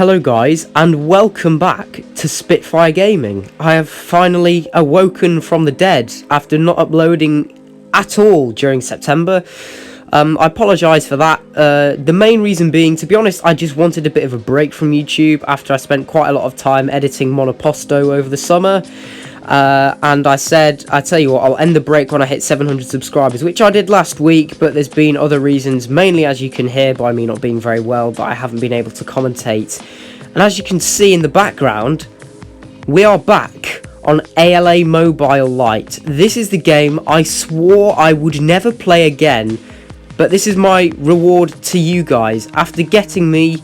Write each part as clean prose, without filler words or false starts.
Hello guys, and welcome back to Spitfire Gaming. I have finally awoken from the dead after not uploading at all during September. I apologise for that. The main reason being, to be honest, I just wanted a bit of a break from YouTube after I spent quite a lot of time editing Monoposto over the summer. And I said, I tell you what, I'll end the break when I hit 700 subscribers, which I did last week, but there's been other reasons, mainly as you can hear by me not being very well, that I haven't been able to commentate. And as you can see in the background, we are back on ALA Mobile Lite. This is the game I swore I would never play again, but this is my reward to you guys after getting me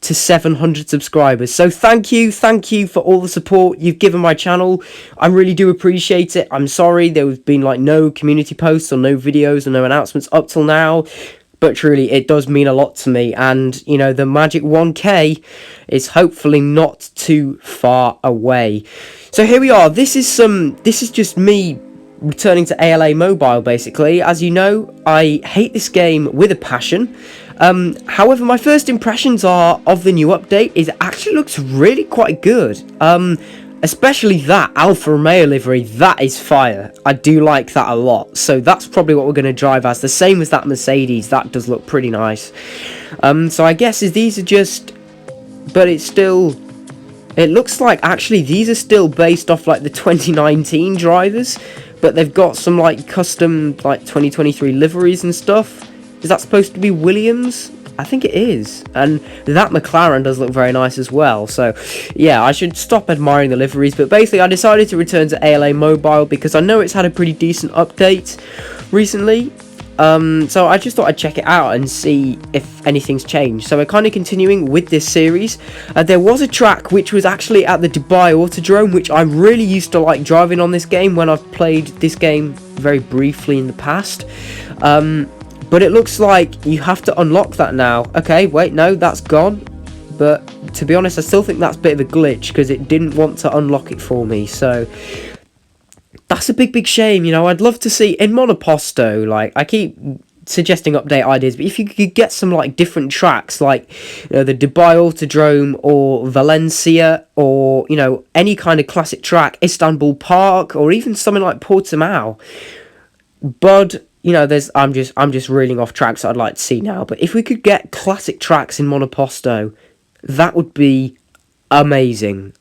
to 700 subscribers. So thank you for all the support you've given my channel. I really do appreciate it. I'm sorry there's been like no community posts or no videos or no announcements up till now, but truly it does mean a lot to me, and you know, the magic 1k is hopefully not too far away. So here we are. This is just me returning to ALA Mobile, basically. As you know, I hate this game with a passion. However, my first impressions are of the new update is it actually looks really quite good. Especially that Alfa Romeo livery, that is fire. I do like that a lot. So that's probably what we're going to drive as. The same as that Mercedes, that does look pretty nice. So I guess these are just, but it's still, it looks like actually these are still based off like the 2019 drivers, but they've got some like custom like 2023 liveries and stuff. Is that supposed to be Williams? I think it is. And that McLaren does look very nice as well. So, yeah, I should stop admiring the liveries. But basically, I decided to return to ALA Mobile because I know it's had a pretty decent update recently. So I just thought I'd check it out and see if anything's changed. So we're kind of continuing with this series. There was a track which was actually at the Dubai Autodrome, which I really used to like driving on this game when I've played this game very briefly in the past. But it looks like you have to unlock that now. Okay, wait, no, that's gone. But to be honest, I still think that's a bit of a glitch because it didn't want to unlock it for me. So that's a big shame. You know, I'd love to see in Monoposto, like, I keep suggesting update ideas, but if you could get some like different tracks, like, you know, the Dubai Autodrome or Valencia, or, you know, any kind of classic track, Istanbul Park, or even something like Portimao. But you know, I'm just reeling off tracks I'd like to see now. But if we could get classic tracks in Monoposto, that would be amazing.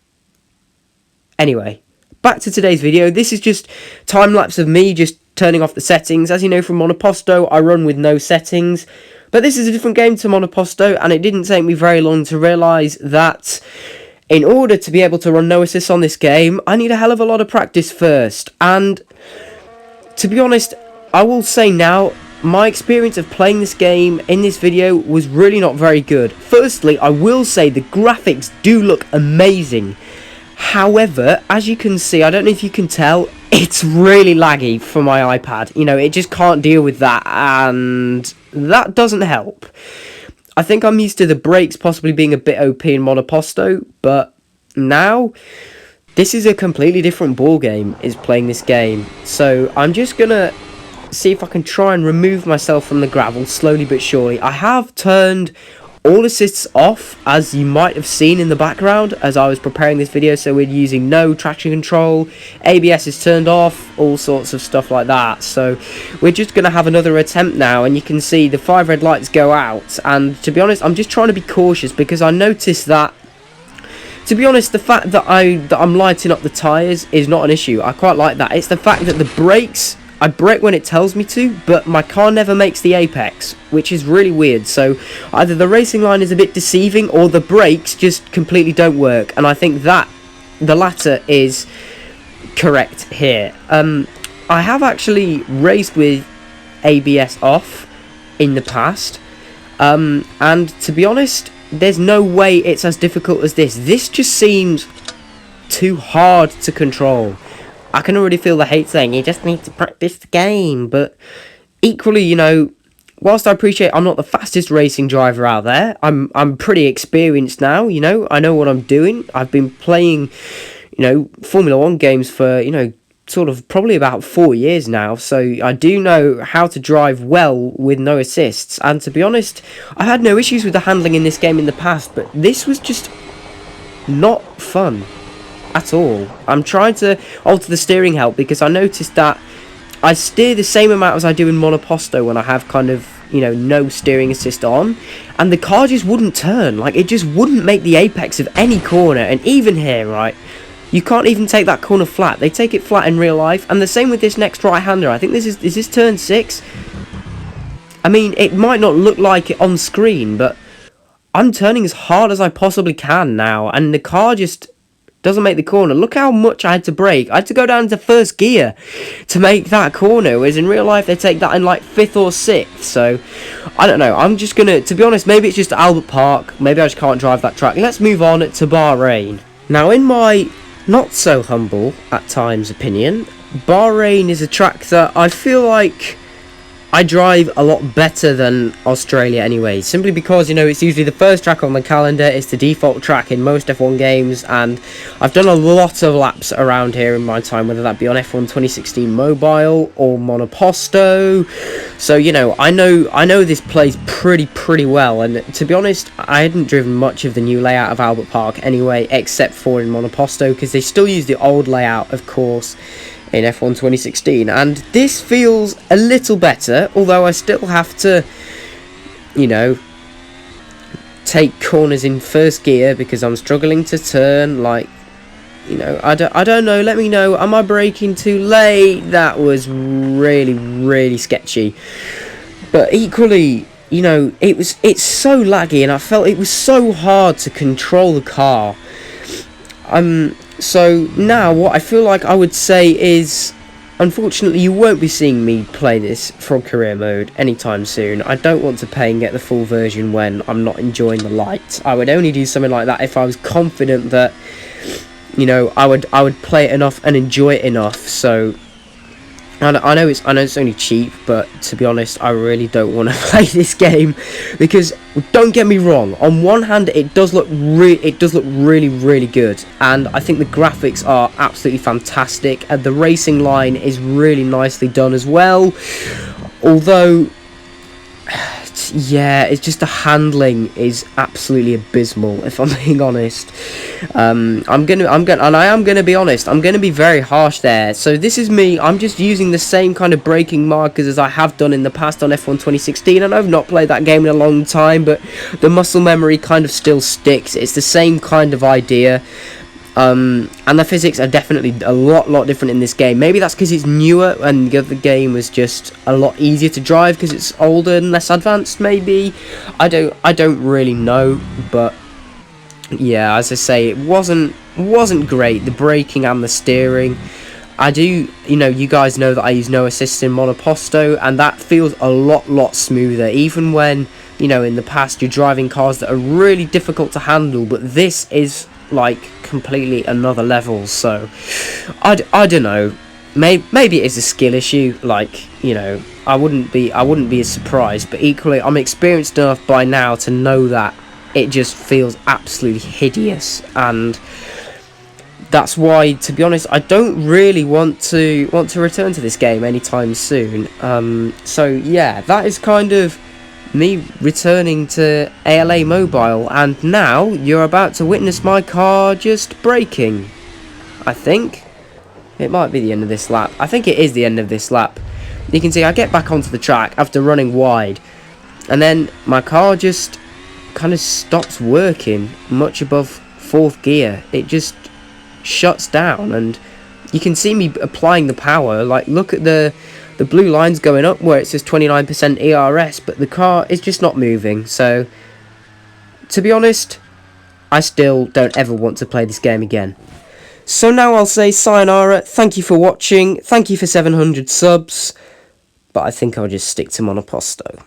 Anyway, back to today's video. This is just time-lapse of me just turning off the settings. As you know from Monoposto, I run with no settings. But this is a different game to Monoposto, and it didn't take me very long to realise that in order to be able to run no assists on this game, I need a hell of a lot of practice first. And to be honest, I will say now, my experience of playing this game in this video was really not very good. Firstly, I will say the graphics do look amazing. However, as you can see, I don't know if you can tell, it's really laggy for my iPad. You know, it just can't deal with that, and that doesn't help. I think I'm used to the brakes possibly being a bit OP in Monoposto, but now this is a completely different ball game, is playing this game. So I'm just gonna see if I can try and remove myself from the gravel slowly but surely. I have turned all assists off, as you might have seen in the background as I was preparing this video. So we're using no traction control, ABS is turned off, all sorts of stuff like that. So we're just going to have another attempt now, and you can see the 5 red lights go out. And to be honest, I'm just trying to be cautious because I noticed that, to be honest, the fact that I'm lighting up the tyres is not an issue. I quite like that. It's the fact that the brakes, I brake when it tells me to, but my car never makes the apex, which is really weird. So either the racing line is a bit deceiving, or the brakes just completely don't work. And I think that the latter is correct here. I have actually raced with ABS off in the past, and to be honest, there's no way it's as difficult as this. This just seems too hard to control. I can already feel the hate saying, you just need to practice the game. But equally, you know, whilst I appreciate I'm not the fastest racing driver out there, I'm pretty experienced now, you know. I know what I'm doing. I've been playing, you know, Formula 1 games for, you know, sort of probably about 4 years now, so I do know how to drive well with no assists. And to be honest, I had no issues with the handling in this game in the past, but this was just not fun at all. I'm trying to alter the steering help because I noticed that I steer the same amount as I do in Monoposto when I have kind of, you know, no steering assist on, and the car just wouldn't turn. Like, it just wouldn't make the apex of any corner. And even here, right, you can't even take that corner flat. They take it flat in real life, and the same with this next right-hander. I think is this turn 6? I mean, it might not look like it on screen, but I'm turning as hard as I possibly can now, and the car just doesn't make the corner. Look how much I had to brake. I had to go down to first gear to make that corner, whereas in real life they take that in like 5th or 6th. So I don't know, I'm just gonna, to be honest, maybe it's just Albert Park, maybe I just can't drive that track. Let's move on to Bahrain. Now, in my not so humble at times opinion, Bahrain is a track that I feel like I drive a lot better than Australia anyway, simply because, you know, it's usually the first track on the calendar, it's the default track in most F1 games, and I've done a lot of laps around here in my time, whether that be on F1 2016 Mobile or Monoposto. So, you know, I know this plays pretty well, and to be honest, I hadn't driven much of the new layout of Albert Park anyway, except for in Monoposto, because they still use the old layout, of course, in F1 2016, and this feels a little better, although I still have to, you know, take corners in first gear because I'm struggling to turn. Like, you know, I don't know, let me know, am I braking too late? That was really sketchy, but equally, you know, it's so laggy, and I felt it was so hard to control the car. So now what I feel like I would say is, unfortunately, you won't be seeing me play this from career mode anytime soon. I don't want to pay and get the full version when I'm not enjoying the light. I would only do something like that if I was confident that, you know, I would play it enough and enjoy it enough. So I know it's only cheap, but to be honest, I really don't want to play this game because, don't get me wrong, on one hand it does look really good, and I think the graphics are absolutely fantastic, and the racing line is really nicely done as well. Although, yeah, it's just the handling is absolutely abysmal, if I'm being honest. I am gonna be honest, I'm gonna be very harsh there. So this is me, I'm just using the same kind of braking markers as I have done in the past on F1 2016, and I've not played that game in a long time, but the muscle memory kind of still sticks. It's the same kind of idea. And the physics are definitely a lot different in this game. Maybe that's because it's newer and the other game was just a lot easier to drive because it's older and less advanced, maybe. I don't really know, but yeah, as I say, it wasn't great, the braking and the steering. I do, you know, you guys know that I use no assist in Monoposto, and that feels a lot smoother, even when, you know, in the past you're driving cars that are really difficult to handle, but this is like completely another level. So I don't know, maybe it's a skill issue, like, you know, I wouldn't be as surprised, but equally I'm experienced enough by now to know that it just feels absolutely hideous, and that's why, to be honest, I don't really want to return to this game anytime soon. So yeah, that is kind of me returning to ALA Mobile, and now you're about to witness my car just braking. I think it might be the end of this lap. I think it is the end of this lap. You can see I get back onto the track after running wide, and then my car just kind of stops working much above 4th gear. It just shuts down, and you can see me applying the power. Like, look at the blue lines going up where it says 29% ERS, but the car is just not moving. So, to be honest, I still don't ever want to play this game again. So now I'll say sayonara, thank you for watching, thank you for 700 subs, but I think I'll just stick to Monoposto.